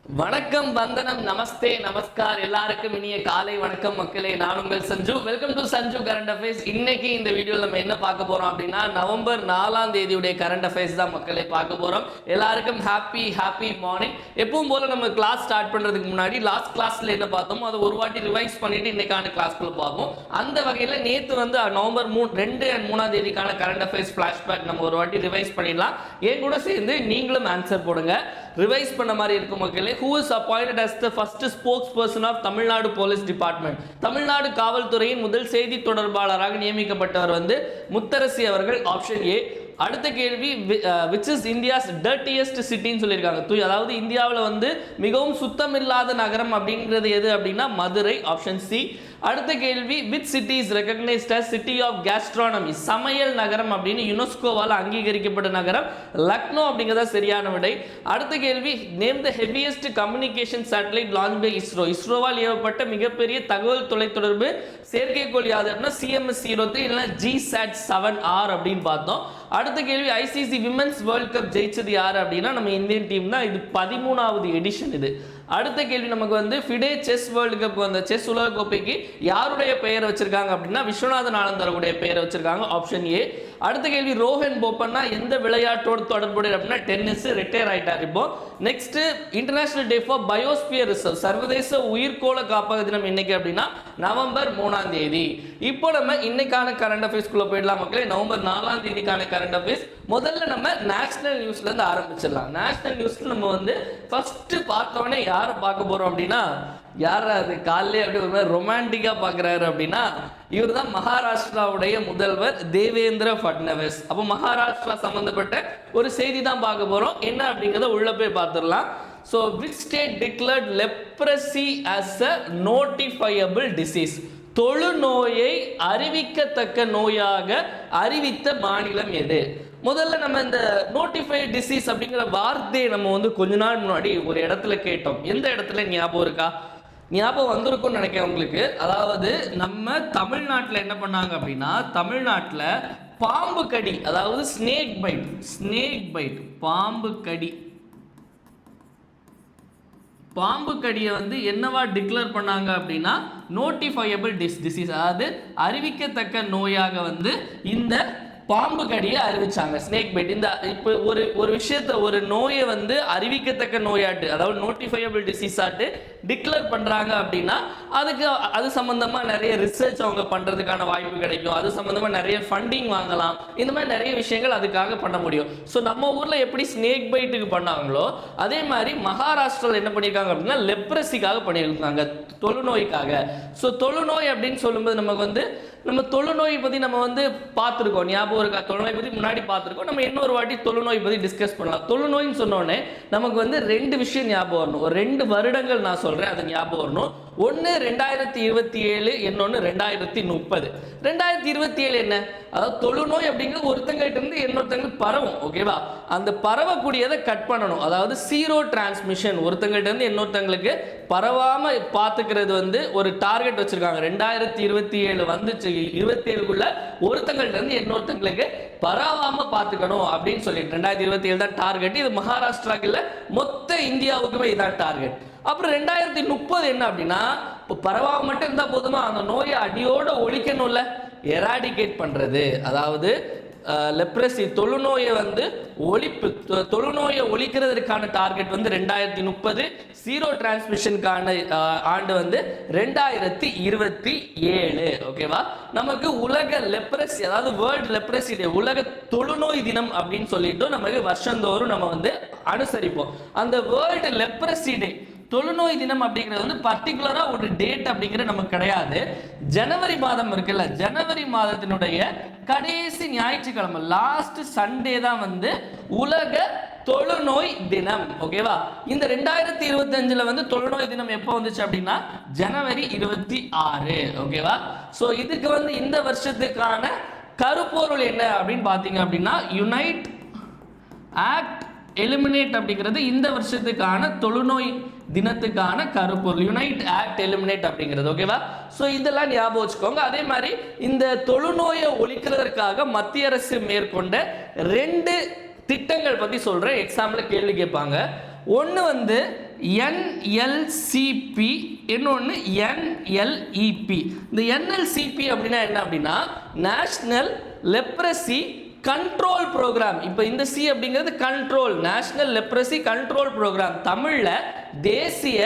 வணக்கம், வந்தனம், நமஸ்தே, நமஸ்கார். எல்லாருக்கும் இனிய காலை வணக்கம் மக்களே. நான் உங்கள் Sanju. Welcome to Sanju current affairs. இன்னைக்கு இந்த வீடியோவில் நம்ம என்ன பார்க்க போறோம் அப்படின்னா, நவம்பர் 4ஆம் தேதியுடைய கரண்ட் அஃபேர்ஸ் தான் மக்களே பார்க்க போறோம். எல்லாருக்கும் ஹாப்பி மார்னிங். எப்பவும் போல நம்ம கிளாஸ் ஸ்டார்ட் பண்றதுக்கு முன்னாடி லாஸ்ட் கிளாஸ்ல என்ன பார்த்தோமோ அதை ஒரு வாட்டி ரிவைஸ் பண்ணிட்டு இன்னைக்கான கிளாஸ்க்குள்ள பார்ப்போம். அந்த வகையில் நேற்று வந்து நவம்பர் 2 and 3ஆம் தேதிக்கான கரண்ட் அஃபேர்ஸ் ஃபிளாஷ்பேக் நம்ம ஒரு வாட்டி ரிவைஸ் பண்ணிடலாம். என் கூட சேர்ந்து நீங்களும் ஆன்சர் போடுங்க. ரிவைஸ் பண்ண மாதிரி இருக்கும் மக்களே. Who is appointed as the first spokesperson of Tamil Nadu Police Department? Tamil Nadu காவல்துறையின் முதல் செய்தி தொடர்பாளராக நியமிக்கப்பட்டவர் வந்து முத்தரசி அவர்கள். Option A. அடுத்த கேள்வி, which is India's dirtiest cityன்னு சொல்லியிருக்காங்க. அதாவது இந்தியாவில் வந்து மிகவும் சுத்தமில்லாத நகரம் அப்படிங்கிறது எது அப்படின்னா மதுரை. Option C. அடுத்த கேள்வி, which city is recognized as city of gastronomy? சமையல் நகரம் அப்படின்னு யுனெஸ்கோவால் அங்கீகரிக்கப்பட்ட நகரம் லக்னோ அப்படிங்கிறத சரியான விடை. அடுத்த கேள்வி, name the heaviest communication satellite launched by ISRO. இஸ்ரோவால் ஏவப்பட்ட மிகப்பெரிய தகவல் தொலைத்தொடர்பு செயற்கைக்கோள் யாது அப்படின்னா CMS-03 இல்லைன்னா GSAT-7R அப்படின்னு பார்த்தோம். அடுத்த கேள்வி, ஐசிசி விமென்ஸ் வேர்ல்ட் கப் ஜெயிச்சது யார் அப்படின்னா நம்ம இந்தியன் டீம் தான். இது 13வது எடிஷன் இது. அடுத்த கேள்வி நமக்கு வந்து ஃபிடே செஸ் வேர்ல்டு கப் வந்த செஸ் உலக கோப்பைக்கு யாருடைய பெயர் வச்சிருக்காங்க அப்படின்னா விஸ்வநாதன் ஆனந்தருடைய பெயரை வச்சிருக்காங்க. Option A. அடுத்த கேள்வி, ரோஹன் போப்பன்னா எந்த விளையாட்டோடு தொடர்புடைய அப்படின்னா டென்னிஸ். ரிட்டையர் ஆயிட்டார் இப்போ. Next, international day for biosphere reserve, சர்வதேச உயிர்கோள காப்பக தினம் இன்னைக்கு அப்படின்னா நவம்பர் 3ஆம் தேதி. இப்போ நம்ம இன்னைக்கான கரண்ட் அஃபேர்ஸ்க்குள்ள போயிடலாம் மக்களே. நவம்பர் 4ஆம் தேதிக்கான கரண்ட் அஃபேர்ஸ். முதல்ல நம்ம நேஷனல் நியூஸ்ல இருந்து ஆரம்பிச்சிடலாம். நேஷனல் நியூஸ்ல நம்ம வந்து ஃபர்ஸ்ட் பார்த்தோன்னே யாரை பார்க்க போறோம் அப்படின்னா, யார் அது காலையிலே அப்படி ஒரு மாதிரி ரொமான்டிக்கா பார்க்குறாரு அப்படின்னா இவர் தான் மகாராஷ்டிராவுடைய முதல்வர் தேவேந்திர ஃபட்னவிஸ். அப்போ மகாராஷ்டிரா சம்பந்தப்பட்ட ஒரு செய்தி தான் பார்க்க போறோம். என்ன அப்படிங்கிறத உள்ள போய் பார்த்துடலாம். So which state declared leprosy as a notifiable disease? தொழுநோயை அறிவிக்கத்தக்க நோயாக அறிவித்த மாநிலம் எது? முதல்ல நம்ம இந்த நோட்டிஃபைட் டிசீஸ் அப்படிங்கிற வார்த்தையை நம்ம வந்து கொஞ்ச நாள் முன்னாடி ஒரு இடத்துல கேட்டோம். எந்த இடத்துல ஞாபகம் இருக்கா? ஞாபகம் வந்திருக்கும்னு நினைக்கிறேன் உங்களுக்கு. அதாவது நம்ம தமிழ்நாட்டில் என்ன பண்ணாங்க அப்படின்னா, தமிழ்நாட்டில் பாம்பு கடி, அதாவது ஸ்னேக் பைட் பாம்பு கடியை வந்து என்னவா டிக்ளேர் பண்ணாங்க அப்படின்னா நோட்டிஃபையபிள் டிசீஸ், அதாவது அறிவிக்கத்தக்க நோயாக வந்து இந்த பாம்பு கடியை அறிவிச்சாங்க. Snake byte. இந்த இப்போ ஒரு விஷயத்த, ஒரு நோயை வந்து அறிவிக்கத்தக்க நோயாட்டு, அதாவது நோட்டிஃபையபிள் டிசீஸ் ஆட்டு டிக்ளேர் பண்றாங்க அப்படின்னா அதுக்கு அது சம்பந்தமா நிறைய ரிசர்ச் அவங்க பண்றதுக்கான வாய்ப்பு கிடைக்கும். அது சம்பந்தமா நிறைய ஃபண்டிங் வாங்கலாம். இந்த மாதிரி நிறைய விஷயங்கள் அதுக்காக பண்ண முடியும். ஸோ நம்ம ஊர்ல எப்படி ஸ்னேக் பைட்டுக்கு பண்ணாங்களோ அதே மாதிரி மகாராஷ்டிராவில் என்ன பண்ணியிருக்காங்க அப்படின்னா லெப்ரசிக்காக பண்ணியிருக்காங்க, தொழுநோய்க்காக. ஸோ தொழுநோய் அப்படின்னு சொல்லும்போது நமக்கு வந்து நம்ம தொழுநோய் பற்றி நம்ம வந்து பார்த்துருக்கோம். ஞாபகம் இருக்கா? தொழுநோய் பற்றி முன்னாடி பார்த்துருக்கோம். நம்ம இன்னொரு வாட்டி தொழுநோய் பற்றி டிஸ்கஸ் பண்ணலாம். தொழுநோய்னு சொன்னோடனே நமக்கு வந்து 2 விஷயம் ஞாபகம் வரணும். ஒரு 2 வருடங்கள் நான் சொல்கிறேன், அது ஞாபகம் வரணும். ஒன்று 2027, இன்னொன்று 2030. 2027 என்ன? அதாவது தொழுநோய் அப்படிங்கிறது ஒருத்தங்கிட்ட இருந்து இன்னொருத்தங்களுக்கு பரவும். ஓகேவா? அந்த பரவக்கூடியதை கட் பண்ணணும். அதாவது ஜீரோ டிரான்ஸ்மிஷன், ஒருத்தங்கிட்ட இருந்து இன்னொருத்தங்களுக்கு பரவாம பார்த்துக்கிறது வந்து ஒரு டார்கெட் வச்சிருக்காங்க. 2027 வந்துச்சு, 27க்குள்ள ஒருத்தங்கள்ட்ட இருந்து இன்னொருத்தங்களுக்கு பரவாம பார்த்துக்கணும் அப்படின்னு சொல்லிட்டு 2027 தான் டார்கெட். இது மகாராஷ்டிராக்கு இல்ல, மொத்த இந்தியாவுக்குமே இதான் டார்கெட். அப்புறம் 2030 என்ன அப்படின்னா, இப்போ பரவாம மட்டும் இருந்தா போதுமா, அந்த நோயை அடியோட ஒழிக்கணும்ல, எராடிகேட் பண்றது. அதாவது லெப்ரசி, தொழுநோயை வந்து ஒழிப்பு, தொழுநோயை ஒழிக்கிறதுக்கான டார்கெட் வந்து 2030. ஜீரோ டிரான்ஸ்மிஷனுக்கான ஆண்டு வந்து 2027. ஓகேவா? நமக்கு உலக லெப்ரசி, அதாவது வேர்ல்ட் லெப்ரசி டே, உலக தொழுநோய் தினம் அப்படின்னு சொல்லிட்டு நமக்கு வருஷந்தோறும் நம்ம வந்து அனுசரிப்போம். அந்த வேர்ல்டு லெப்ரசி டே, தொழுநோய் தினம் அப்படிங்கிறது வந்து பர்டிகுலரா ஒரு டேட் அப்படிங்கிறது நமக்கு கிடையாது. ஜனவரி மாதம் இருக்குல்ல, ஜனவரி மாதத்தினுடைய கடைசி ஞாயிற்றுக்கிழமை, லாஸ்ட் சண்டே தான் வந்து உலக தொழுநோய் தினம். ஓகேவா? இந்த 2025 வந்து தொழுநோய் தினம் எப்போ வந்துச்சு அப்படின்னா ஜனவரி 26. ஓகேவா? ஸோ இதுக்கு வந்து இந்த வருஷத்துக்கான கருப்பொருள் என்ன அப்படின்னு பார்த்தீங்க அப்படின்னா யுனைட் ஆக்ட் எலிமினேட் அப்படிங்கிறது இந்த வருஷத்துக்கான தொழுநோய் தினத்துக்கான கருப்பொருள். யுனைட் ஆக்ட் எலிமினேட் அப்படிங்கிறது. ஓகேவா? ஸோ இதெல்லாம் ஞாபகம் வச்சுக்கோங்க. அதே மாதிரி இந்த தொழுநோயை ஒழிக்கிறதற்காக மத்திய அரசு மேற்கொண்ட 2 திட்டங்கள் பற்றி சொல்கிறேன். எக்ஸாம்பிள் கேள்வி கேட்பாங்க. ஒன்று வந்து என்எல்சிபி, இன்னொன்று என்எல்இபி. இந்த என்எல்சிபி அப்படின்னா என்ன அப்படின்னா நேஷனல் லெப்ரசி கண்ட்ரோல் ப்ரோக்ராம். இப்போ இந்த சி அப்படிங்கிறது control, national leprosy control program, தமிழ்ல தேசிய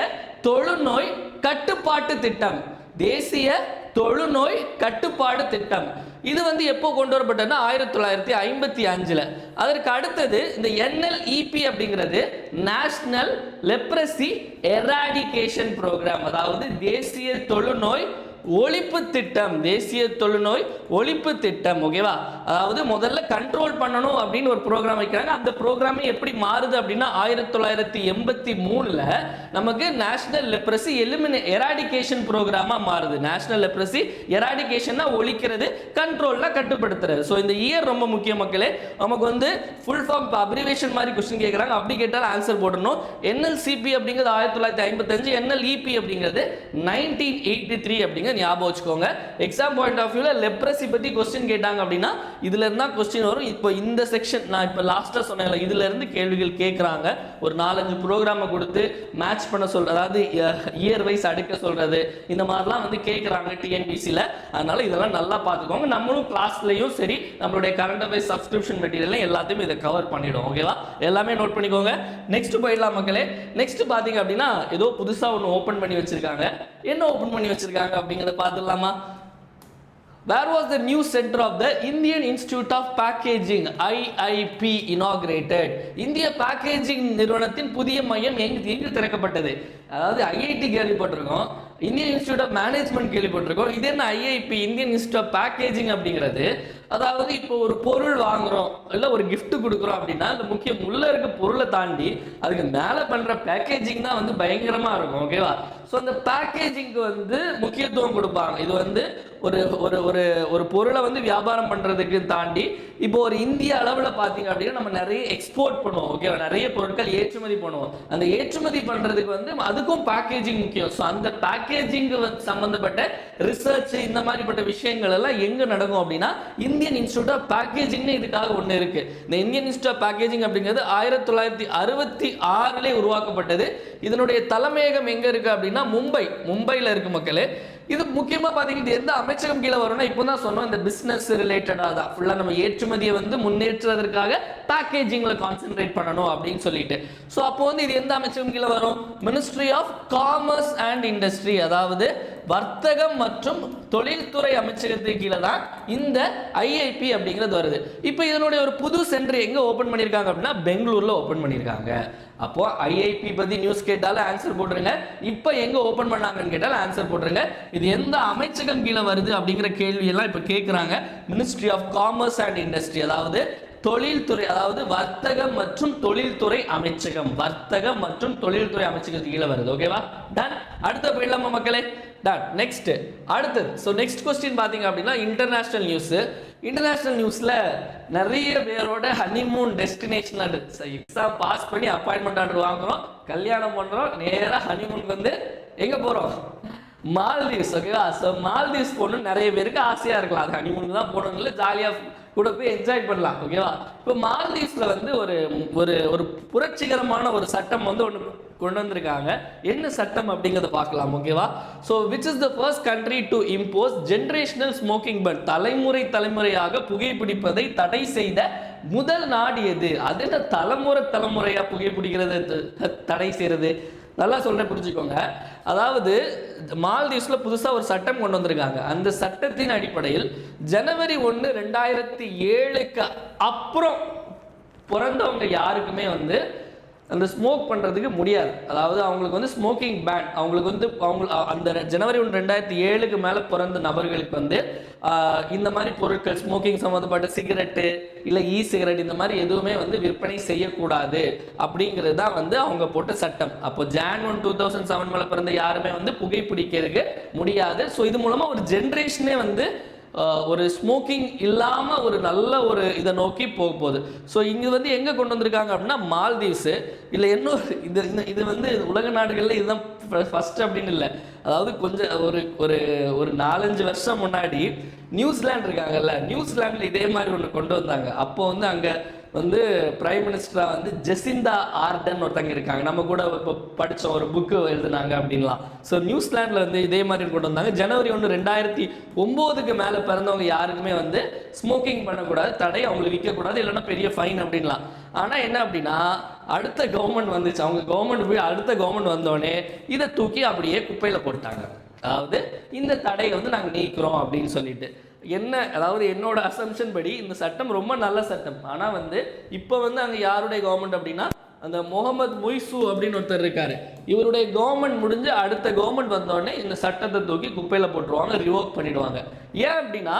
தொழுநோய் கட்டுப்பாட்டு திட்டம். தேசிய தொழுநோய் கட்டுப்பாடு திட்டம். இது வந்து எப்போ கொண்டு வரப்பட்டதுன்னா 1955. அதற்கு அடுத்தது இந்த என்எல்இபி அப்படிங்கிறது நேஷனல் லெப்ரசி எராடிகேஷன் ப்ரோக்ராம், அதாவது தேசிய தொழுநோய் ஒழிப்பு திட்டம். தேசிய தொழுநோய் ஒழிப்பு திட்டம். ஓகேவா? அதாவது முதல்ல கண்ட்ரோல் பண்ணணும் அப்படின்னு ஒரு ப்ரோக்ராம் வைக்கிறாங்க. அந்த ப்ரோக்ராம் எப்படி மாறுது அப்படின்னா 1983 நமக்கு நேஷனல் லெப்ரசி எராடிகேஷன் ப்ரோக்ராமா மாறுது. நேஷனல் லெப்ரசி எராடிகேஷன்னா ஒழிக்கிறது, கண்ட்ரோல்னா கட்டுப்படுத்துறது. ஸோ இந்த இயர் ரொம்ப முக்கிய மக்களே. நமக்கு வந்து ஃபுல் ஃபார்ம் அப்ரிவேஷன் மாதிரி கொஸ்டின் கேட்குறாங்க. அப்படி கேட்டால் ஆன்சர் போடணும். என்எல்சிபி அப்படிங்கிறது 1955, என்எல்இபி அப்படிங்கிறது 1983 அப்படிங்கிறது ஞாபகம் வச்சுக்கோங்க. எக்ஸாம் பாயிண்ட் ஆஃப் வியூல லெப்ரசி பத்தி क्वेश्चन கேட்டாங்க அப்படினா இதுல இருந்தா क्वेश्चन வரும். இப்போ இந்த செக்ஷன் நான் இப்போ லாஸ்டா சொன்னேன்ல, இதுல இருந்து கேள்விகள் கேக்குறாங்க. ஒரு 4-5 புரோகிராம கொடுத்து மேட்ச் பண்ண சொல்றது, அதாவது இயர் வைஸ் அடுக்க சொல்றது, இந்த மாதிரிலாம் வந்து கேக்குறாங்க டிஎன்பிசில. அதனால இதெல்லாம் நல்லா பாத்துக்கோங்க. நம்மளும் கிளாஸ்லயும் சரி, நம்மளுடைய கரண்ட் அஃபேர்ஸ் சப்ஸ்கிரிப்ஷன் மெட்டீரியல் எல்லாத்தையும் இதை கவர் பண்ணிடும். ஓகேவா? எல்லாமே நோட் பண்ணிக்கோங்க. நெக்ஸ்ட் போயிடலாம் மக்களே. நெக்ஸ்ட் பாத்தீங்க அப்படின்னா ஏதோ புதுசா ஒன்று ஓபன் பண்ணி வச்சிருக்காங்க. என்ன ஓபன் பண்ணி வச்சிருக்காங்க அப்படிங்கறத பார்த்துடலாமா? Where was the new center of the Indian Institute of Packaging IIP inaugurated? இந்திய பேக்கேஜிங் நிறுவனத்தின் புதிய மையம் எங்கு திறக்கப்பட்டது? அதாவது ஐஐடி கேள்விப்பட்டிருக்கோம், இந்தியன் இன்ஸ்டிடியூட் ஆஃப் மேனேஜ்மெண்ட் கேள்விப்பட்டிருக்கோம். இது என்ன IIP, Indian Institute of Packaging அப்படிங்கிறது? அதாவது இப்போ ஒரு பொருள் வாங்குறோம் இல்லை ஒரு கிஃப்ட் கொடுக்குறோம் அப்படின்னா அந்த முக்கியம் உள்ள இருக்க பொருளை தாண்டி அதுக்கு மேலே பண்ற பேக்கேஜிங் தான் வந்து பயங்கரமா இருக்கும். ஓகேவா? ஸோ அந்த பேக்கேஜிங்க்கு வந்து முக்கியத்துவம் கொடுப்பாங்க. இது வந்து ஒரு ஒரு ஒரு ஒரு பொருளை வந்து வியாபாரம் பண்றதுக்கு தாண்டி இப்போ ஒரு இந்திய அளவில் பார்த்தீங்க அப்படின்னா நம்ம நிறைய எக்ஸ்போர்ட் பண்ணுவோம். ஓகேவா? நிறைய பொருட்கள் ஏற்றுமதி பண்ணுவோம். அந்த ஏற்றுமதி பண்றதுக்கு வந்து அதுக்கும் பேக்கேஜிங் முக்கியம். ஸோ அந்த பேக்கேஜிங் சம்பந்தப்பட்ட ரிசர்ச் இந்த மாதிரிப்பட்ட விஷயங்கள் எல்லாம் எங்க நடக்கும் அப்படின்னா இந்தியன் இன்ஸ்டிடியூட் ஆஃப் பேக்கேஜிங்னு இதுக்காக ஒன்று இருக்கு. இந்த இந்தியன் இன்ஸ்டிடியூட் ஆஃப் பேக்கேஜிங் அப்படிங்கிறது 1966 உருவாக்கப்பட்டது. இதனுடைய தலைமையகம் எங்க இருக்கு அப்படின்னா மும்பைல இருக்கு மக்களே. இது முக்கியமா பாத்தீங்கன்னா எந்த அமைச்சகம் கீழே வரும்னா இப்போ தான் சொன்னோம், இந்த பிசினஸ் ரிலேட்டடா தான் ஃபுல்லா நம்ம ஏற்றுமதியை வந்து முன்னேற்றுவதற்காக பேக்கேஜிங்ல கான்சென்ட்ரேட் பண்ணணும் அப்படின்னு சொல்லிட்டு. ஸோ அப்போ வந்து இது எந்த அமைச்சகம் கீழே வரும்? Ministry of Commerce and Industry, அதாவது வர்த்தகம் மற்றும் தொழில்துறை அமைச்சகத்துக்கு கீழே தான் இந்த ஐஐபி அப்படிங்கிறது வருது. இப்போ இதனுடைய ஒரு புது சென்டர் எங்க ஓபன் பண்ணியிருக்காங்க அப்படின்னா பெங்களூர்ல ஓபன் பண்ணியிருக்காங்க. அப்போ ஐஐபி பத்தி நியூஸ் கேட்டாலும் ஆன்சர் போட்டுருங்க. இப்போ எங்க ஓபன் பண்ணாங்கன்னு கேட்டாலும் ஆன்சர் போட்டுருங்க. இது எந்த அமைச்சகம் கீழே வருது அப்படிங்கிற கேள்வி எல்லாம் இப்போ கேட்குறாங்க. Ministry of Commerce and Industry, அதாவது தொழில்துறை, அதாவது வர்த்தகம் மற்றும் தொழில்துறை அமைச்சகம், வர்த்தகம் மற்றும் தொழில்துறை அமைச்சகத்துக்கு கீழே வருது. ஓகேவா? டன். அடுத்த போயிடலாமா மக்களே? டன். நெக்ஸ்ட் அடுத்தது. ஸோ நெக்ஸ்ட் கொஸ்டின் பார்த்தீங்க அப்படின்னா இன்டர்நேஷனல் நியூஸ். இன்டர்நேஷனல் நியூஸ்ல நிறைய பேரோட ஹனிமூன் டெஸ்டினேஷன் எக்ஸாம் பாஸ் பண்ணி அப்பாயின்மெண்ட் ஆர்டர் வாங்குறோம், கல்யாணம் பண்றோம், நேராக ஹனிமூனுக்கு வந்து எங்க போறோம்? மால்தீவ்ஸ். ஓகேவா? ஸோ மால்தீவ்ஸ் போகணும்னு நிறைய பேருக்கு ஆசையா இருக்கலாம். அது ஹனிமூனுக்கு தான் போகணும் இல்லை, ஜாலியா கூட போய் என்ஜாய் பண்ணலாம். ஓகேவா? இப்போ மால்தீவ்ஸ்ல வந்து ஒரு ஒரு ஒரு புரட்சிகரமான ஒரு சட்டம் வந்து ஒன்று கொண்டு வந்திருக்காங்க. என்ன சட்டம் அப்படிங்கிறத பார்க்கலாம். ஓகேவா? So which is the first country to impose generational smoking ban, தலைமுறையாக புகைப்பிடிப்பதை தடை செய்த முதல் நாடு எது? அது என்ன தலைமுறையா புகைப்பிடிக்கிறது தடை செய்யறது? நல்லா சொல்றேன், புரிஞ்சுக்கோங்க. அதாவது மால்தீவ்ஸ்ல புதுசா ஒரு சட்டம் கொண்டு வந்திருக்காங்க. அந்த சட்டத்தின் அடிப்படையில் ஜனவரி 1, 2007 அப்புறம் பிறந்தவங்க யாருக்குமே வந்து அந்த ஸ்மோக் பண்ணுறதுக்கு முடியாது. அதாவது அவங்களுக்கு வந்து ஸ்மோக்கிங் பேன், அவங்களுக்கு வந்து அந்த ஜனவரி 1, 2007 மேலே பிறந்த நபர்களுக்கு வந்து இந்த மாதிரி பொருட்கள் ஸ்மோக்கிங் சம்மந்தப்பட்ட சிகரெட்டு இல்லை சிகரெட் இந்த மாதிரி எதுவுமே வந்து விற்பனை செய்யக்கூடாது அப்படிங்கிறது தான் வந்து அவங்க போட்ட சட்டம். அப்போ Jan 1, 2007 மேலே பிறந்த யாருமே வந்து புகைப்பிடிக்கிறதுக்கு முடியாது. ஸோ இது மூலமாக ஒரு ஜென்ரேஷனே வந்து ஒரு ஸ்மோக்கிங் இல்லாம ஒரு நல்ல ஒரு இதை நோக்கி போக போகுது. ஸோ இங்க வந்து எங்க கொண்டு வந்திருக்காங்க அப்படின்னா மால்தீவ்ஸ். இல்லை இன்னும் இது வந்து உலக நாடுகள்ல இதுதான் ஃபர்ஸ்ட் அப்படின்னு இல்லை. அதாவது கொஞ்சம் ஒரு 4-5 வருஷம் முன்னாடி நியூசிலாந்து இருக்காங்கல்ல, நியூசிலாந்துல இதே மாதிரி ஒன்று கொண்டு வந்தாங்க. அப்போ வந்து அங்க வந்து பிரைம் மினிஸ்டரா வந்து ஜெசிந்தா ஆர்டன் ஒருத்தங்க இருக்காங்க. நம்ம கூட இப்போ படிச்ச ஒரு புக்கு எழுதுனாங்க அப்படின்லாம். ஸோ நியூசிலாண்டில் வந்து இதே மாதிரி கொண்டு வந்தாங்க. ஜனவரி 1, 2009க்கு மேலே பிறந்தவங்க யாருக்குமே வந்து ஸ்மோக்கிங் பண்ணக்கூடாது, தடை, அவங்களுக்கு விற்கக்கூடாது, இல்லைன்னா பெரிய ஃபைன் அப்படின்லாம். ஆனால் என்ன அப்படின்னா அடுத்த கவர்மெண்ட் வந்துச்சு, அவங்க கவர்மெண்ட் போய் அடுத்த கவர்மெண்ட் வந்தோடனே இதை தூக்கி அப்படியே குப்பையில் போட்டாங்க. அதாவது இந்த தடையை வந்து நாங்கள் நீக்கிறோம் அப்படின்னு சொல்லிட்டு. என்ன அதாவது என்னோட அசம்ஷன் படி இந்த சட்டம் ரொம்ப நல்ல சட்டம். ஆனால் வந்து இப்போ வந்து அங்கே யாருடைய கவர்மெண்ட் அப்படின்னா அந்த முகமது முய்சு அப்படின்னு ஒருத்தர் இருக்காரு. இவருடைய கவர்மெண்ட் முடிஞ்சு அடுத்த கவர்மெண்ட் வந்தோடனே இந்த சட்டத்தை தூக்கி குப்பையில் போட்டுருவாங்க, ரிவோக் பண்ணிடுவாங்க. ஏன் அப்படின்னா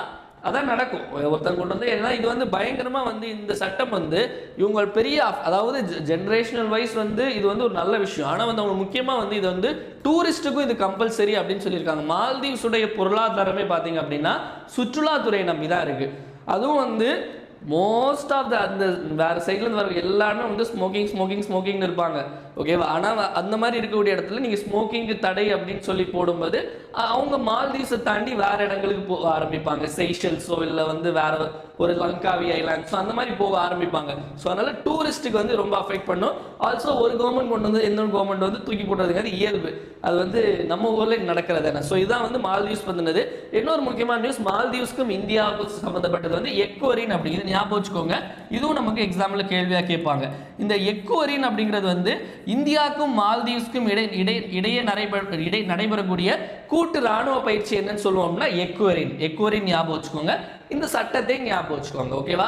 அதான் நடக்கும். ஒருத்தங்க கொண்டு வந்து ஏன்னா இது வந்து பயங்கரமாக வந்து இந்த சட்டம் வந்து இவங்க பெரிய அதாவது ஜென்ரேஷனல் வைஸ் வந்து இது வந்து ஒரு நல்ல விஷயம். ஆனால் வந்து அவங்க முக்கியமாக வந்து இது வந்து டூரிஸ்ட்டுக்கும் இது கம்பல்சரி அப்படின்னு சொல்லியிருக்காங்க. மால்தீவ்ஸுடைய பொருளாதாரமே பார்த்தீங்க அப்படின்னா சுற்றுலாத்துறை நம்பி தான் இருக்குது. அதுவும் வந்து மோஸ்ட் ஆஃப் அந்த வேறு சைட்லேருந்து வர எல்லாருமே வந்து ஸ்மோக்கிங்னு இருப்பாங்க, ஓகேவா? ஆனால் அந்த மாதிரி இருக்கக்கூடிய இடத்துல நீங்கள் ஸ்மோக்கிங்கு தடை அப்படின்னு சொல்லி போடும்போது அவங்க மால்தீவ்ஸை தாண்டி வேறு இடங்களுக்கு போக ஆரம்பிப்பாங்க. செய்ஷல்ஸோ இல்லை வந்து வேறு ஒரு லங்காவி ஐலாண்ட்ஸோ அந்த மாதிரி போக ஆரம்பிப்பாங்க. ஸோ அதனால் டூரிஸ்ட்டுக்கு வந்து ரொம்ப அஃபெக்ட் பண்ணும். ஆல்சோ ஒரு கவர்மெண்ட் கொண்டு வந்து இன்னொரு கவர்மெண்ட் வந்து தூக்கி போடுறதுங்கிறது இயல்பு, அது வந்து நம்ம ஊரில் நடக்கிறது என்ன. ஸோ இதுதான் வந்து மால்தீவ்ஸ் பண்ணினது. இன்னொரு முக்கியமான நியூஸ், மால்தீவ்ஸ்க்கும் இந்தியாவுக்கும் சம்மந்தப்பட்டது வந்து எக்கோரின் அப்படிங்கிறது ஞாபகம் வச்சுக்கோங்க. இதுவும் நமக்கு எக்ஸாம்பிள் கேள்வியாக கேட்பாங்க. இந்த எக்கோரின் அப்படிங்கிறது வந்து இந்தியாவுக்கும் மால்தீவ்ஸ்க்கும் இடையே நடைபெறக்கூடிய கூட்டு ராணுவ பயிற்சி என்னன்னு சொல்லுவோம்னா எக்கோரின் ஞாபகம் வச்சுக்கோங்க. இந்த சட்டத்தை ஞாபகம் வச்சுக்கோங்க, ஓகேவா?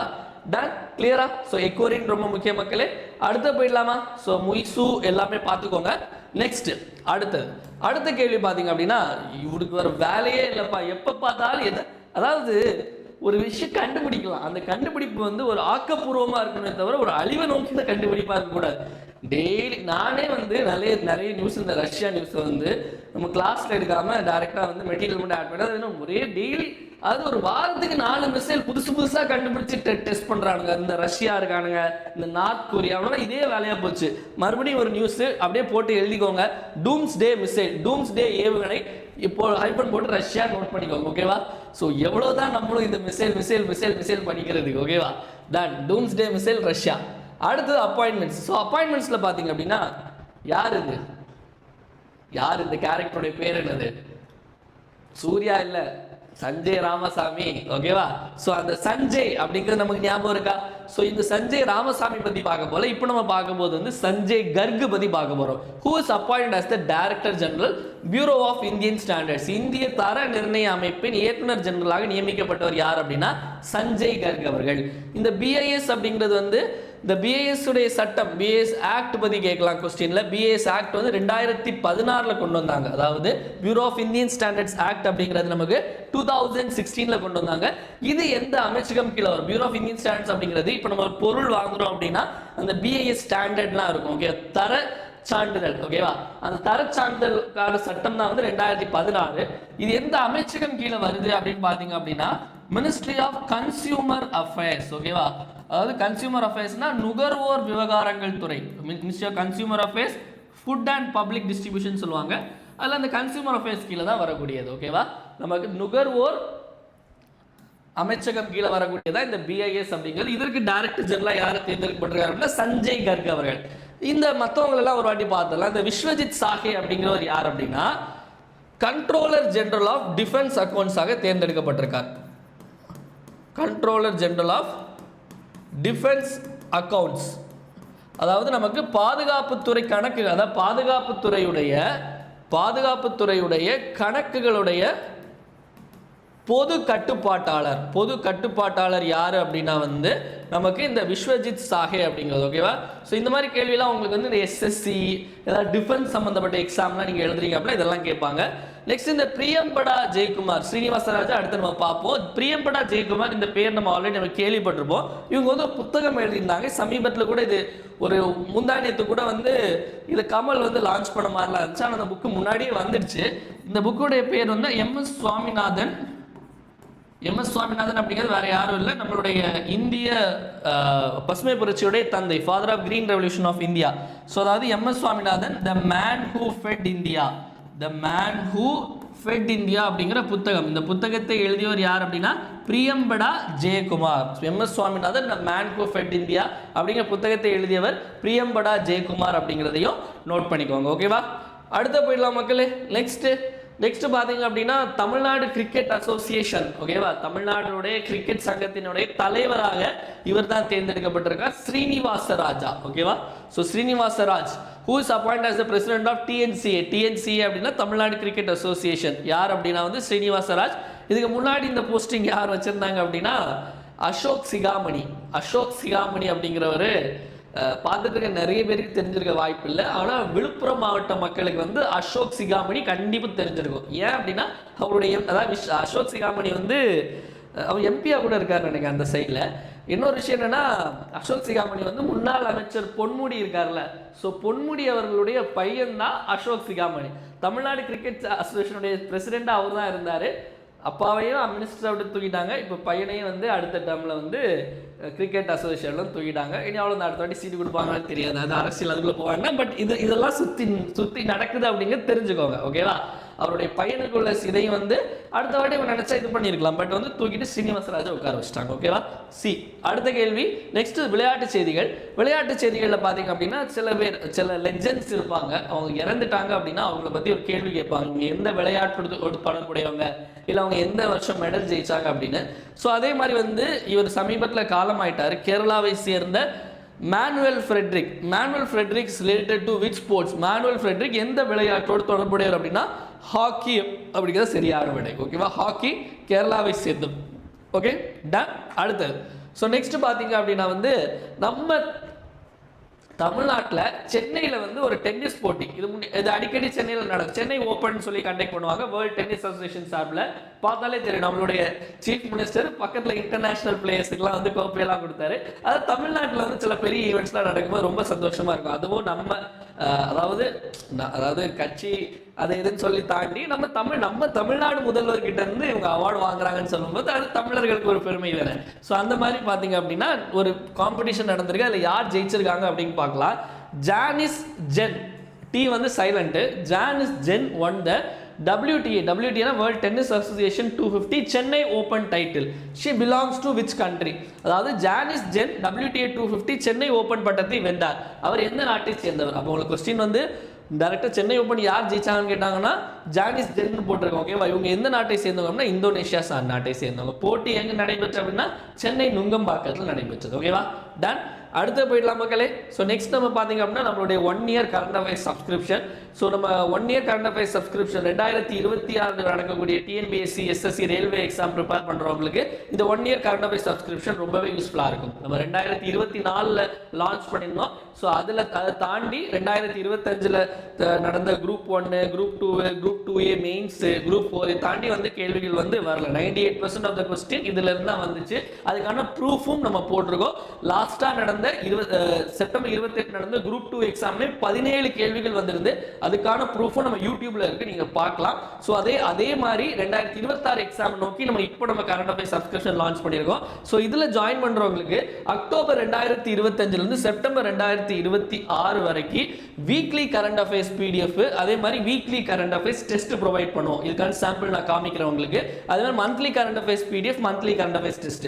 டன், கிளியரா? ஸோ எக்கோரின் ரொம்ப முக்கிய மக்களே. அடுத்து போயிடலாமா? ஸோ முய்சு எல்லாமே பார்த்துக்கோங்க. நெக்ஸ்ட் அடுத்த கேள்வி பார்த்தீங்க அப்படின்னா இவருக்கு வர வேலையே இல்லைப்பா, எப்போ பார்த்தாலும் அதாவது ஒரு விஷயம் கண்டுபிடிக்கலாம், அந்த கண்டுபிடிப்பு வந்து ஒரு ஆக்கப்பூர்வமாக இருக்கணுமே தவிர ஒரு அழிவை நோக்கின கண்டுபிடிப்பாக இருக்கக்கூடாது. டெய்லி நானே வந்து நிறைய நியூஸ், இந்த ரஷ்யா நியூஸை வந்து நம்ம கிளாஸில் எடுக்காமல் டைரெக்டாக வந்து மெட்டீரியல் மட்டும் ஆட் பண்ணி ஒரே டெய்லி அது ஒரு வாரத்துக்கு 4 மிசைல் புதுசாக கண்டுபிடிச்சி டெஸ்ட் பண்ணுறானுங்க. இந்த ரஷ்யா இருக்கானுங்க, இந்த நார்த் கொரியா, இதே வேலையாக போச்சு. மறுபடியும் ஒரு நியூஸ் அப்படியே போட்டு எழுதிக்கோங்க, டூம்ஸ்டே மிசைல், டூம்ஸ்டே ஏவுகணை இப்போ ஹைபன் போட்டு ரஷ்யா நோட் பண்ணிக்கோங்க, ஓகேவா? ஸோ எவ்வளோதான் நம்மளும் இந்த மிசைல் பண்ணிக்கிறதுக்கு, ஓகேவா? Done, doomsday missile Russia. அடுத்தது அப்பாயின்மெண்ட்ஸ். ஸோ அப்பாயின்மெண்ட்ஸில் பார்த்தீங்க அப்படின்னா யார் இந்த கேரக்டருடைய பேர் என்னது? சூர்யா இல்லை, சஞ்சய் ராமசாமி, ஓகேவா? ஸோ அந்த சஞ்சய் அப்படிங்கிறது நமக்கு ஞாபகம் இருக்கா? ஸோ இந்த சஞ்சய் ராமசாமி பற்றி பார்க்க போல இப்போ நம்ம பார்க்கும்போது வந்து சஞ்சய் கர்க் பற்றி பார்க்க போகிறோம். Who is appointed as the Director General Bureau of Indian Standards. இந்திய தர நிர்ணய அமைப்பின் இயக்குனர் ஜெனரலாக நியமிக்கப்பட்டவர் யார் அப்படின்னா சஞ்சய் கர்க் அவர்கள். இந்த பிஐஎஸ் அப்படிங்கிறது வந்து இந்த பிஏஎஸ் உடைய சட்டம், பிஏஎஸ் ஆக்ட் பற்றி கேட்கலாம் கொஸ்டின்ல. பிஏஎஸ் ஆக்ட் வந்து 2016 கொண்டு வந்தாங்க. அதாவது Bureau of Indian Standards Act அப்படிங்கிறது நமக்கு 2016 கொண்டு வந்தாங்க. இது எந்த அமைச்சகம் கீழே வரும்? பியூரோ ஆஃப் இந்தியன் ஸ்டாண்டர்ட்ஸ் அப்படிங்கிறது இப்போ நம்ம ஒரு பொருள் வாங்குறோம் அப்படின்னா அந்த பிஏஎஸ் ஸ்டாண்டர்ட்லாம் இருக்கும், ஓகே, தர சான்றிதழ், ஓகேவா? அந்த தர சான்றிதழ்கான சட்டம் தான் வந்து 2016. இது எந்த அமைச்சகம் கீழே வருது அப்படின்னு பார்த்தீங்க அப்படின்னா மினிஸ்ட்ரி ஆஃப் கன்சியூமர் அஃபேர்ஸ், ஓகேவா? அதாவது கன்சியூமர் அஃபேர்ஸ்னா நுகர்வோர் விவகாரங்கள் துறை. Ministry of Consumer Affairs, Food and Public Distribution சொல்லுவாங்க. அதில் அந்த கன்சியூமர் அஃபேர்ஸ் கீழே தான் வரக்கூடியது, ஓகேவா? நமக்கு நுகர்வோர் அமைச்சகம் கீழே வரக்கூடியதான் இந்த பிஐஎஸ் அப்படிங்கிறது. இதற்கு டைரக்டர் ஜெனரலா யாரை தேர்ந்தெடுக்கப்பட்டிருக்காரு அப்படின்னா சஞ்சய் கர்க் அவர்கள். இந்த மற்றவங்களெல்லாம் ஒரு வாட்டி பார்த்தலாம். இந்த விஸ்வஜித் சாஹே அப்படிங்கிறவர் யார் அப்படின்னா கண்ட்ரோலர் ஜெனரல் ஆஃப் டிஃபென்ஸ் அக்கௌண்ட்ஸாக தேர்ந்தெடுக்கப்பட்டிருக்கார். Controller general of defence accounts, அதாவது நமக்கு பாதுகாப்புத்துறை கணக்கு, அதாவது பாதுகாப்புத்துறையுடைய கணக்குகளுடைய பொது கட்டுப்பாட்டாளர் யாரு அப்படின்னா வந்து நமக்கு இந்த விஸ்வஜித் சாஹே அப்படிங்கிறது, ஓகேவா? ஸோ இந்த மாதிரி கேள்வியெல்லாம் உங்களுக்கு வந்து இந்த எஸ்எஸ்சி ஏதாவது டிஃபென்ஸ் சம்மந்தப்பட்ட எக்ஸாம்லாம் நீங்கள் எழுதுறீங்க அப்படின்னா இதெல்லாம் கேட்பாங்க. நெக்ஸ்ட் இந்த பிரியம்படா ஜெயக்குமார் ஸ்ரீனிவாசராஜா அடுத்து நம்ம பார்ப்போம். பிரியம்படா ஜெயக்குமார் இந்த பேர் நம்ம ஆல்ரெடி நம்ம கேள்விப்பட்டிருப்போம். இவங்க வந்து ஒரு புத்தகம் எழுதியிருந்தாங்க. சமீபத்தில் கூட இது ஒரு முந்தானியத்து கூட வந்து இது கமல் வந்து லான்ச் பண்ண மாதிரிலாம் இருந்துச்சு. ஆனால் அந்த புக்கு முன்னாடியே வந்துடுச்சு. இந்த புக்குடைய பேர் வந்து எம்எஸ் சுவாமிநாதன் அப்படிங்கிறது வேற யாரும் இல்லை, நம்மளுடைய இந்திய பசுமை புரட்சியுடைய தந்தை, father of green revolution of India. So அதாவது MS Swaminathan, the man who fed India, the man who fed India அப்படிங்கிற புத்தகம். இந்த புத்தகத்தை எழுதியவர் யார் அப்படின்னா Priyambada Jayakumar. MS Swaminathan the man who fed India அப்படிங்கிற புத்தகத்தை எழுதியவர் பிரியம்படா ஜெயக்குமார் அப்படிங்கிறதையும் நோட் பண்ணிக்கோங்க. ஓகேவா, அடுத்த போயிடலாம் மக்களே. நெக்ஸ்ட் பார்த்தீங்க அப்படின்னா தமிழ்நாடு கிரிக்கெட் அசோசியேஷன். ஓகேவா, தமிழ்நாடுடைய கிரிக்கெட் சங்கத்தினுடைய தலைவராக இவர் தான் தேர்ந்தெடுக்கப்பட்டிருக்கார், ஸ்ரீனிவாச ராஜா. ஓகேவா, so Srinivasa Raj who is appointed as the president of TNCA அப்படின்னா தமிழ்நாடு கிரிக்கெட் அசோசியேஷன். யார் அப்படின்னா வந்து ஸ்ரீனிவாச ராஜ். இதுக்கு முன்னாடி இந்த போஸ்டிங் யார் வச்சிருந்தாங்க அப்படின்னா அசோக் சிகாமணி அப்படிங்கிறவர். பார்த்துட்டு இருக்க நிறைய பேருக்கு தெரிஞ்சிருக்க வாய்ப்பு இல்லை, ஆனால் விழுப்புரம் மாவட்ட மக்களுக்கு வந்து அசோக் சிகாமணி கண்டிப்பாக தெரிஞ்சிருக்கும். ஏன் அப்படின்னா அவருடைய அதாவது அசோக் சிகாமணி வந்து அவர் எம்பியா கூட இருக்காரு நினைக்கிறேன் அந்த சைடில். இன்னொரு விஷயம் என்னன்னா அசோக் சிகாமணி வந்து முன்னாள் அமைச்சர் பொன்முடி இருக்கார்ல, ஸோ பொன்முடி அவர்களுடைய பையன் தான் அசோக் சிகாமணி. தமிழ்நாடு கிரிக்கெட் அசோசியேஷனுடைய பிரசிடெண்டாக அவர் தான் இருந்தார். அப்பாவையும் மினிஸ்டரை விட்டு தூக்கிட்டாங்க, இப்போ பையனையும் வந்து அடுத்த டேர்மில் வந்து கிரிக்கெட் அசோசியேஷன்லாம் தூக்கிட்டாங்க. இனி அவ்வளோ அடுத்த வாட்டி சீட்டு கொடுப்பாங்கன்னு தெரியாது, அது அரசியல் அதுக்குள்ளே போவாங்க. பட் இதெல்லாம் சுற்றி நடக்குது அப்படிங்கிறது தெரிஞ்சுக்கோங்க. ஓகேவா, அவருடைய பையனுக்குள்ள சிதை வந்து அடுத்த வாட்டி நினைச்சா இது பண்ணியிருக்கலாம், பட் வந்து தூக்கிட்டு ஸ்ரீனிவாசராஜா உட்கார வச்சுட்டாங்க. ஓகேவா, அடுத்த கேள்வி. நெக்ஸ்ட் விளையாட்டு செய்திகளில் பார்த்தீங்க அப்படின்னா சில லெஜெண்ட்ஸ் இருப்பாங்க, அவங்க இறந்துட்டாங்க அப்படின்னா அவங்கள பற்றி ஒரு கேள்வி கேட்பாங்க, இவங்க எந்த விளையாட்டு படக்கூடியவங்க, இல்லை அவங்க எந்த வருஷம் மெடல் ஜெயிச்சாங்க அப்படின்னு. ஸோ அதே மாதிரி வந்து இவர் சமீபத்தில் காலமாயிட்டார். கேரளாவை சேர்ந்த Manuel Frederick related to which sports? Manuel Frederick எந்த விளையாட்டோடு தொடர்புடையவர் அப்படின்னா ஹாக்கி அப்படிங்கிறது சரியான விடை. ஓகேவா, ஹாக்கி இது சேர்ந்தது. Okay, done. அடுத்தது ஸோ நெக்ஸ்ட் பார்த்தீங்க அப்படின்னா வந்து நம்ம தமிழ்நாட்டில் சென்னையில் வந்து ஒரு டென்னிஸ் போட்டி, இது அடிக்கடி சென்னையில் நடக்கும். சென்னை ஓப்பன் சொல்லி கண்டக்ட் பண்ணுவாங்க வேர்ல்டு டென்னிஸ் அசோசியேஷன் சார்பில். பார்த்தாலே தெரியும் நம்மளுடைய சீஃப் மினிஸ்டர் பக்கத்தில் இன்டர்நேஷனல் பிளேயர்ஸுக்குலாம் வந்து கோப்பையெல்லாம் கொடுத்தாரு. அதாவது தமிழ்நாட்டில் வந்து சில பெரிய ஈவெண்ட்ஸ்லாம் நடக்கும்போது ரொம்ப சந்தோஷமா இருக்கும். அதுவும் நம்ம அதாவது கட்சி அதை எதுன்னு சொல்லி தாண்டி நம்ம தமிழ்நாடு முதல்வர் கிட்ட இருந்து இவங்க அவார்டு வாங்குறாங்கன்னு சொல்லும்போது அது தமிழர்களுக்கு ஒரு பெருமை தானே. ஸோ அந்த மாதிரி பார்த்தீங்க அப்படின்னா ஒரு காம்படிஷன் நடந்திருக்கு, அதில் யார் ஜெயிச்சிருக்காங்க அப்படின்னு பார்க்கலாம். ஜானிஸ் ஜென், டி வந்து silent, Janice Jen won the WTA World Tennis Association 250 Chennai Open title. She belongs to which country? அதாவது Janice Jen WTA 250 Chennai Open பட்டத்தை வென்றார். அவர் எந்த நாட்டை சேர்ந்தவர்? அப்போ உங்களுக்கு கொஸ்டின் வந்து டைரக்டாக சென்னை ஓப்பன் யார் ஜெயிச்சாங்கன்னு கேட்டாங்கன்னா ஜானிஸ் ஜென் போட்டிருக்கோம். ஓகேவா, இவங்க எந்த நாட்டை சேர்ந்தவங்க அப்படின்னா இந்தோனேஷியா நாட்டை சேர்ந்தவங்க. போட்டி எங்கே நடைபெற்று அப்படின்னா சென்னை நுங்கம்பாக்கத்தில் நடைபெற்றது. ஓகேவா, டன். அடுத்து போயிடலாம் மக்களே. ஸோ நெக்ஸ்ட் நம்ம பார்த்தீங்க அப்படின்னா நம்மளுடைய 1 year current affairs subscription. So நம்ம 1 year கரண்ட் அஃபேர்ஸ் சப்ஸ்கிரிப்ஷன் 2026 நடக்கக்கூடிய TNPSC SSC railway exam prepare பண்ணுறவங்களுக்கு இந்த 1 year கரண்ட் அஃபேர்ஸ் சப்ஸ்கிரிப்ஷன் ரொம்பவே யூஸ்ஃபுல்லாக இருக்கும். நம்ம 2024 லான்ச் பண்ணியிருந்தோம். ஸோ அதை தாண்டி 2025 நடந்த group 1, group 2, group 2A mains, group 4 தாண்டி வந்து கேள்விகள் வந்து வரல. 98% ஆஃப் த கொஸ்டின் இதுல இருந்தா வந்துச்சு. அதுக்கான ப்ரூஃபும் நம்ம போட்டிருக்கோம். லாஸ்டா நடந்த செப்டம்பர் 28 நடந்த குரூப் 2 எக்ஸாம்ல 17 கேள்விகள் வந்திருந்து. அதுக்கான ப்ரூஃபும் நம்ம யூடியூப்ல இருக்கு, நீங்க பார்க்கலாம். ஸோ அதே மாதிரி 2026 எக்ஸாம் நோக்கி நம்ம கரண்ட் அஃபேர்ஸ் சப்ஸ்கிரிப்ஷன் லான்ச் பண்ணியிருக்கோம். ஸோ இதுல ஜாயின் பண்றவங்களுக்கு அக்டோபர் 2025 இருந்து செப்டம்பர் 2026 வரைக்கும் வீக்லி கரண்ட் அஃபேர்ஸ் PDF, அதே மாதிரி weekly current affairs test provide பண்ணுவோம். இதுக்கான சாம்பிள் நான் காமிக்கிறேன் உங்களுக்கு. அதே மாதிரி monthly current affairs PDF, monthly current affairs test.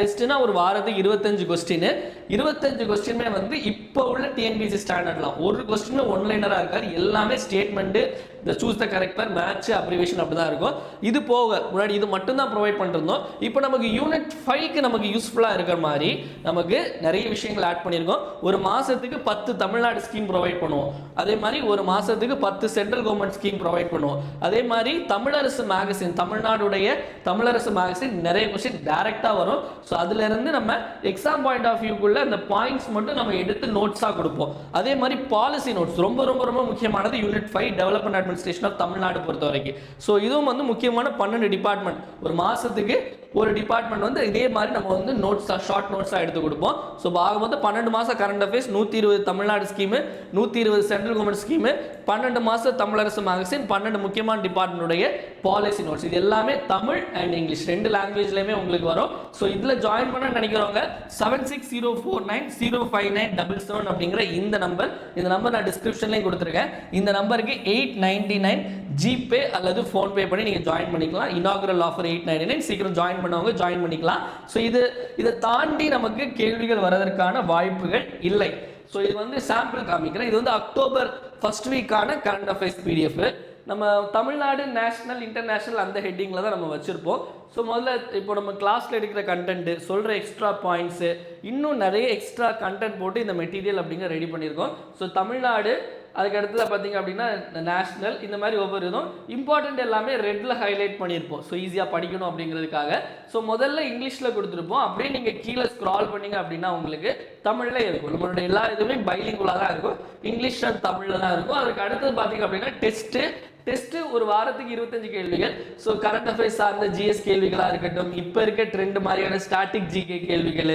டெஸ்ட்னா ஒரு வாரத்துக்கு 25 கொஸ்டின். 25 கொஸ்டினுமே வந்து இப்போ உள்ள டிஎன்பிஎஸ்சி ஸ்டாண்டர்ட்லாம் ஒரு கொஸ்டின் ஒன்லைனரா இருக்காது, எல்லாமே ஸ்டேட்மெண்ட், இந்த choose the character, match, abbreviation அப்படிதான் இருக்கும். இது போக முன்னாடி இது மட்டும் தான் ப்ரொவைட் பண்ணிருந்தோம். இப்போ நமக்கு யூனிட் 5க்கு நமக்கு யூஸ்ஃபுல்லா இருக்கிற மாதிரி நமக்கு நிறைய விஷயங்கள் ஆட் பண்ணியிருக்கோம். ஒரு மாசத்துக்கு 10 தமிழ்நாடு ஸ்கீம் ப்ரொவைட் பண்ணுவோம். அதே மாதிரி ஒரு மாசத்துக்கு 10 சென்ட்ரல் கவர்மெண்ட் ஸ்கீம் ப்ரொவைட் பண்ணுவோம். அதே மாதிரி தமிழரசு மேகசின், தமிழ்நாடுடைய தமிழரசு மேகசின் நிறைய கொஸ்டின் டைரக்டா வரும். ஸோ அதுல இருந்து நம்ம எக்ஸாம் பாயிண்ட் ஆஃப் வியூக்குள்ள அந்த பாயிண்ட்ஸ் மட்டும் நம்ம எடுத்து நோட்ஸா கொடுப்போம். அதே மாதிரி பாலிசி நோட்ஸ் ரொம்ப ரொம்ப ரொம்ப முக்கியமானது. Unit 5 development administration of Tamil Nadu பொறுத்த வரைக்கும். ஸோ இதுவும் வந்து முக்கியமான 12 டிபார்ட்மெண்ட். ஒரு மாசத்துக்கு ஒரு டிபார்ட்மெண்ட் வந்து இதே மாதிரி நம்ம வந்து நோட்ஸா, ஷார்ட் நோட்ஸா எடுத்து கொடுப்போம். ஸோ ஆக வந்து 12 மாசம் current affairs, 120 Tamil Nadu scheme, 120 central government scheme, 12 மாத தமிழரசு மேகசின், 12 முக்கியமான டிபார்ட்மெண்ட்டுடைய பாலிசி நோட்ஸ். இது எல்லாமே தமிழ் அண்ட் இங்கிலீஷ் 2 லாங்குவேஜ்லையுமே உங்களுக்கு வரும். ஸோ இதில் ஜாயின் பண்ண நினைக்கிறவங்க 7604905977 அப்படிங்கிற இந்த நம்பர் நான் டிஸ்கிரிப்ஷன்லேயும் கொடுத்துருக்கேன். இந்த நம்பருக்கு 899 ஜிபே அல்லது ஃபோன்பே பண்ணி நீங்கள் ஜாயின் பண்ணிக்கலாம். Inaugural offer 899. சீக்கிரம் ஜாயின் பண்ணவங்க ஜாயின் பண்ணிக்கலாம். ஸோ இதை தாண்டி நமக்கு கேள்விகள் வரதற்கான வாய்ப்புகள் இல்லை. ஸோ இது வந்து சாம்பிள் காமிக்கிறேன். இது வந்து அக்டோபர் ஃபர்ஸ்ட் வீக்கான கரண்ட் அஃபேர்ஸ் பிடிஎஃப். நம்ம தமிழ்நாடு நேஷனல் இன்டர்நேஷனல் அந்த ஹெட்டிங்கில் தான் நம்ம வச்சுருப்போம். ஸோ முதல்ல இப்போ நம்ம கிளாஸில் எடுக்கிற கண்டென்ட்டு, சொல்கிற எக்ஸ்ட்ரா பாயிண்ட்ஸு, இன்னும் நிறைய எக்ஸ்ட்ரா கண்டென்ட் போட்டு இந்த மெட்டீரியல் அப்படிங்கிற ரெடி பண்ணியிருக்கோம். ஸோ தமிழ்நாடு, அதுக்கு அடுத்தது பார்த்தீங்க அப்படின்னா நேஷனல், இந்த மாதிரி ஒவ்வொரு இதுவும் இம்பார்ட்டண்ட் எல்லாமே ரெட்டில் ஹைலைட் பண்ணியிருப்போம். ஸோ ஈஸியாக படிக்கணும் அப்படிங்கிறதுக்காக. ஸோ முதல்ல இங்கிலீஷில் கொடுத்துருப்போம். அப்படியே நீங்கள் கீழே ஸ்க்ரால் பண்ணிங்க அப்படின்னா உங்களுக்கு தமிழில் இருக்கும். நம்மளோட எல்லா இதுவுமே பைலிங்குலாக தான் இருக்கும். இங்கிலீஷ் அண்ட் தமிழில் தான் இருக்கும். அதுக்கு அடுத்தது பார்த்தீங்க அப்படின்னா டெஸ்ட்டு ஒரு வாரத்துக்கு 25 கேள்விகள். ஸோ கரண்ட் அஃபேர்ஸ் சார்ந்த ஜிஎஸ் கேள்விகளாக இருக்கட்டும், இப்போ இருக்க ட்ரெண்ட் மாதிரியான ஸ்டாட்டிக் ஜிகே கேள்விகள்,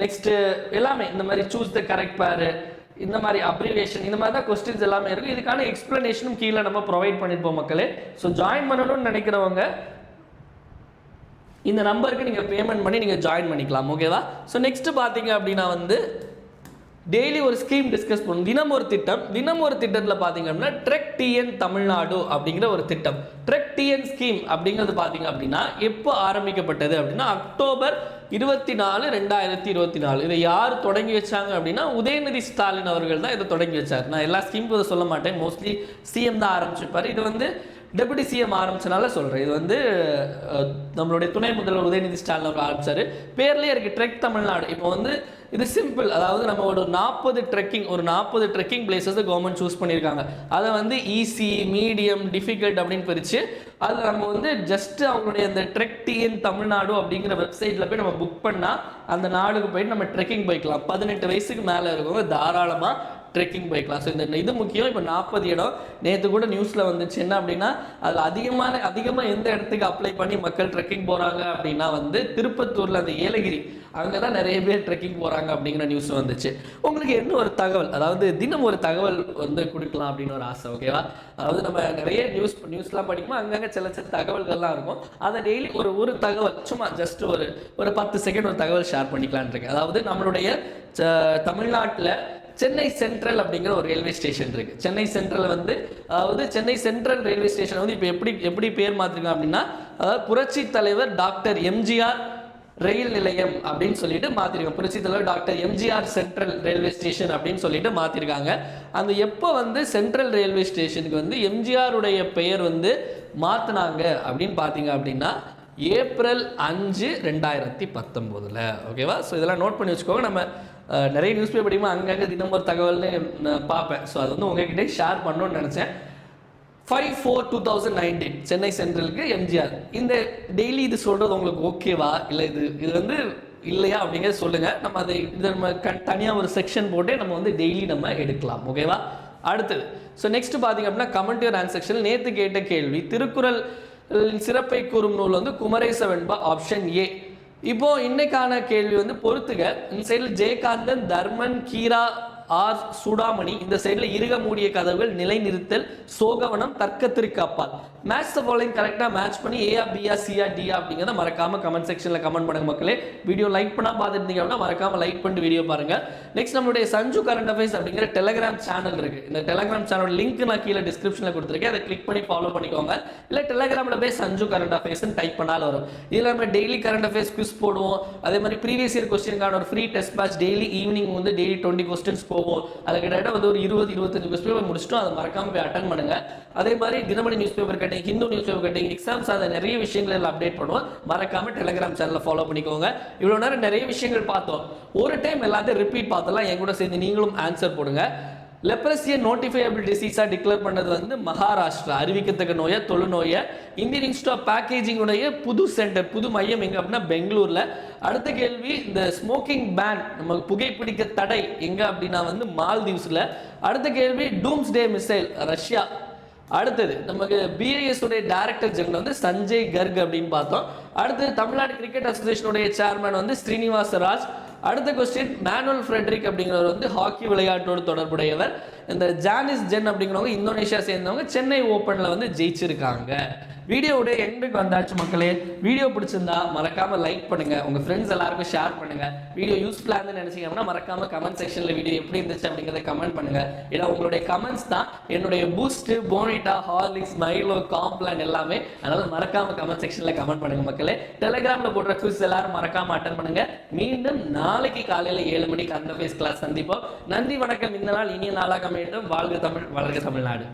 நெக்ஸ்ட்டு எல்லாமே இந்த மாதிரி சூஸ் த கரெக்ட் பேர், இந்த மாதிரி அப்ரிவேஷன், இந்த மாதிரி தான் கொஸ்டின்ஸ் எல்லாமே இருக்கும். இதுக்கான எக்ஸ்பிளனேஷனும் கீழே நம்ம ப்ரொவைட் பண்ணியிருப்போம் மக்களே. ஸோ ஜாயின் பண்ணணும்னு நினைக்கிறவங்க இந்த நம்பருக்கு நீங்கள் பேமெண்ட் பண்ணி நீங்கள் ஜாயின் பண்ணிக்கலாம். ஓகேவா? ஸோ நெக்ஸ்ட் பார்த்தீங்க அப்படின்னா வந்து டெய்லி ஒரு ஸ்கீம் டிஸ்கஸ் பண்ணும். தினம் ஒரு திட்டத்தில் பார்த்தீங்க அப்படின்னா ட்ரெக் டிஎன் தமிழ்நாடு அப்படிங்கிற ஒரு திட்டம். ட்ரெக் டிஎன் ஸ்கீம் அப்படிங்கிறது பார்த்தீங்க அப்படின்னா எப்போ ஆரம்பிக்கப்பட்டது அப்படின்னா அக்டோபர் 24, 2024. இதை யார் தொடங்கி வச்சாங்க அப்படின்னா உதயநிதி ஸ்டாலின் அவர்கள் தான் இதை தொடங்கி வச்சார். நான் எல்லா ஸ்கீமும் சொல்ல மாட்டேன், மோஸ்ட்லி சிஎம் தான் ஆரம்பிச்சிருப்பார். இது வந்து டெபுட்டி சிஎம் ஆரம்பிச்சனால சொல்கிறேன். இது வந்து நம்மளுடைய துணை முதல்வர் உதயநிதி ஸ்டாலின் அவர் ஆரம்பிச்சார். பேர்லேயே இருக்குது ட்ரெக் தமிழ்நாடு. இப்போ வந்து இது சிம்பிள், அதாவது நம்ம ஒரு 40 ட்ரெக்கிங் பிளேசஸ் கவர்மெண்ட் சூஸ் பண்ணியிருக்காங்க. அதை வந்து ஈஸி, மீடியம், டிஃபிகல்ட் அப்படின்னு பிரித்து அதில் நம்ம வந்து ஜஸ்ட் அவங்களுடைய அந்த ட்ரெக் டிஎன் தமிழ்நாடு அப்படிங்கிற வெப்சைட்டில் போய் நம்ம புக் பண்ணால் அந்த நாடுக்கு போயிட்டு நம்ம ட்ரெக்கிங் போய்க்கலாம். 18 வயசுக்கு மேலே இருக்கவங்க தாராளமாக ட்ரெக்கிங் போய்க்கலாம். ஸோ இந்த இது முக்கியம். இப்போ 40 இடம் நேற்று கூட நியூஸில் வந்துச்சு. என்ன அப்படின்னா அது அதிகமாக எந்த இடத்துக்கு அப்ளை பண்ணி மக்கள் ட்ரெக்கிங் போகிறாங்க அப்படின்னா வந்து திருப்பத்தூரில் அந்த ஏலகிரி, அங்கே தான் நிறைய பேர் ட்ரெக்கிங் போகிறாங்க அப்படிங்கிற நியூஸ் வந்துச்சு. உங்களுக்கு என்ன ஒரு தகவல், அதாவது தினம் ஒரு தகவல் வந்து கொடுக்கலாம் அப்படின்னு ஒரு ஆசை. ஓகேவா? அதாவது நம்ம நிறைய நியூஸ்லாம் படிக்கும்போது அங்கங்கே சில தகவல்கள்லாம் இருக்கும். அதை டெய்லி ஒரு தகவல், சும்மா ஜஸ்ட் ஒரு 10 செகண்ட் ஒரு தகவல் ஷேர் பண்ணிக்கலான் இருக்கேன். அதாவது நம்மளுடைய தமிழ்நாட்டில் சென்னை சென்ட்ரல் அப்படிங்கிற ஒரு ரயில்வே ஸ்டேஷன் இருக்குது. சென்னை சென்ட்ரல் வந்து அதாவது சென்னை சென்ட்ரல் ரயில்வே ஸ்டேஷன் வந்து இப்போ எப்படி பேர் மாற்றிருக்காங்க அப்படின்னா அதாவது புரட்சி தலைவர் டாக்டர் எம்ஜிஆர் ரயில் நிலையம் அப்படின்னு சொல்லிட்டு மாற்றிருக்காங்க. புரட்சி தலைவர் doctor MGR central railway station அப்படின்னு சொல்லிட்டு மாற்றிருக்காங்க. அந்த எப்போ வந்து சென்ட்ரல் ரயில்வே ஸ்டேஷனுக்கு வந்து எம்ஜிஆருடைய பெயர் வந்து மாற்றினாங்க அப்படின்னு பார்த்தீங்க அப்படின்னா ஏப்ரல் 5, 2019. ஓகேவா? ஸோ இதெல்லாம் நோட் பண்ணி வச்சுக்கோங்க. நம்ம நிறைய நியூஸ் பேப்பர் படிக்கும்போது அங்கங்கே தினம் ஒரு தகவல்னு பார்ப்பேன். ஸோ அது வந்து உங்ககிட்ட ஷேர் பண்ணணும்னு நினச்சேன். 5/4/2019 சென்னை சென்ட்ரலுக்கு எம்ஜிஆர். இந்த டெய்லி இது சொல்கிறது உங்களுக்கு ஓகேவா, இல்லை இது வந்து இல்லையா அப்படிங்கிறத சொல்லுங்கள். நம்ம இதை நம்ம தனியாக ஒரு செக்ஷன் போட்டு நம்ம வந்து டெய்லி நம்ம எடுக்கலாம். ஓகேவா? அடுத்தது ஸோ நெக்ஸ்ட் பார்த்தீங்க அப்படின்னா கமெண்ட் யுவர் ஆன்சர் செக்ஷன். நேற்று கேட்ட கேள்வி, திருக்குறள் சிறப்பை கூறும் நூல் வந்து குமரேச வெண்பா, ஆப்ஷன் ஏ. இப்போ இன்னைக்கான கேள்வி வந்து பொறுத்துக. இந்த சைடில் ஜெயகாந்தன், தர்மன், கீரா, ஆர் சூடாமணி. இந்த சைடில் இருக மூடிய கதவுகள், நிலைநிறுத்தல், சோகவனம், தர்க்கத்திற்கு அப்பால். மேட்ச் த ஃபாலோயிங் கரெக்டாக மேட்ச் பண்ணி ஏஆ, பிஆ, சிஆ, டிஆ அப்படிங்கிறத மறக்காம கமெண்ட் செக்ஷனில் கமெண்ட் பண்ணுங்க மக்களே. வீடியோ லைக் பண்ணால் பார்த்துருந்தீங்க அப்படின்னா மறக்காம லைக் பண்ணிட்டு வீடியோ பாருங்க. நெக்ஸ்ட் நம்மளுடைய சஞ்சு கரண்ட் அஃபேர்ஸ் அப்படிங்கிற டெலிகிராம் சேனல் இருக்கு. இந்த டெலிகிராம் சேனலோட லிங்க் நான் கீழே டிஸ்கிரிப்ஷனில் கொடுத்துருக்கேன். அதை கிளிக் பண்ணி ஃபாலோ பண்ணிக்கோங்க. இல்லை டெலிகிராமில் போய் சஞ்சு கரண்ட் அஃபேர்ஸ்ன்னு டைப் பண்ணாலும் வரும். இதில் நம்ம டெய்லி கரண்ட் அஃபேர்ஸ் குவிஸ் போடுவோம். அதே மாதிரி ப்ரீவியஸ் இயர் கொஸ்டினுக்கான ஒரு free test batch daily evening வந்து டெய்லி 20 கொஸ்டின்ஸ் போவோம். அது கிட்டத்தட்ட வந்து ஒரு 20-25 நியூஸ் பேப்பர் முடிச்சிட்டோம். அதை மறக்காம போய் அட்டன் பண்ணுங்க. அதே மாதிரி Dinamani news paper cutting, Hindu news paper cutting, exams அந்த நிறைய விஷயங்கள் எல்லாம் அப்டேட் பண்ணுவோம். மறக்காம டெலிகிராம் சேனலை ஃபாலோ பண்ணிக்கோங்க. இவ்வளோ நேரம் நிறைய விஷயங்கள் பார்த்தோம். ஒரு டைம் எல்லாத்தையும் ரிப்பீட் பார்த்தலாம். என் கூட சேர்ந்து நீங்களும் ஆன்சர் போடுங்க. லெப்ரஸியை நோட்டிஃபையபிள் டிசீஸாக டிக்ளேர் பண்ணது வந்து மகாராஷ்டிரா. அறிவிக்கத்தக்க நோயை, தொழுநோயை. இந்தியன் இன்ஸ்டியூட் ஆஃப் பேக்கேஜிங்குடைய புது சென்டர், புது மையம் எங்கே அப்படின்னா பெங்களூரில். அடுத்த கேள்வி, இந்த ஸ்மோக்கிங் பேன், நமக்கு புகைப்பிடிக்க தடை எங்கே அப்படின்னா வந்து மால்தீவ்ஸில். அடுத்த கேள்வி, டூம்ஸ்டே மிசைல் ரஷ்யா. அடுத்தது நமக்கு பிஐஎஸ் உடைய டைரக்டர் ஜெனரல் வந்து சஞ்சய் கர்க் அப்படின்னு பார்த்தோம். அடுத்தது தமிழ்நாடு கிரிக்கெட் அசோசியேஷனுடைய சேர்மன் வந்து ஸ்ரீனிவாச ராஜ். அடுத்த கொஸ்டின், மேனுவல் ஃப்ரெட்ரிக் அப்படிங்கிறவர் வந்து ஹாக்கி விளையாட்டோடு தொடர்புடையவர். இந்த ஜானிஸ் ஜென் அப்படிங்கிறவங்க இந்தோனேஷியா சேர்ந்தவங்க சென்னை ஓப்பனில் வந்து ஜெயிச்சிருக்காங்க. வீடியோவோட எண்டுக்கு வந்தாச்சு மக்களே. வீடியோ பிடிச்சிருந்தா மறக்காம லைக் பண்ணுங்க, உங்க ஃப்ரெண்ட்ஸ் எல்லாருக்கும் ஷேர் பண்ணுங்க. வீடியோ யூஸ்ஃபுல்லாக இருந்து நினைச்சீங்கன்னா மறக்காம கமெண்ட் செக்ஷன்ல வீடியோ எப்படி இருந்துச்சு அப்படிங்கிறத கமெண்ட் பண்ணுங்க. ஏன்னா உங்களுடைய கமெண்ட்ஸ் தான் என்னுடைய பூஸ்ட், போனிட்டா, ஹார்லிக்ஸ், மைலோ, காம்ப்ளான் எல்லாமே. அதனால மறக்காம கமெண்ட் செக்ஷன்ல கமெண்ட் பண்ணுங்க மக்களே. டெலிகிராம்ல போடுற குவிஸ் எல்லாரும் மறக்காம அட்டன் பண்ணுங்க. மீண்டும் நாளைக்கு காலையில 7 மணிக்கு அந்த ஃபேஸ் கிளாஸ் சந்திப்போம். நன்றி, வணக்கம். இந்த நாள் இனிய நாளாக அமையட்டும். வாழ்க தமிழ், வளர்க தமிழ்நாடு.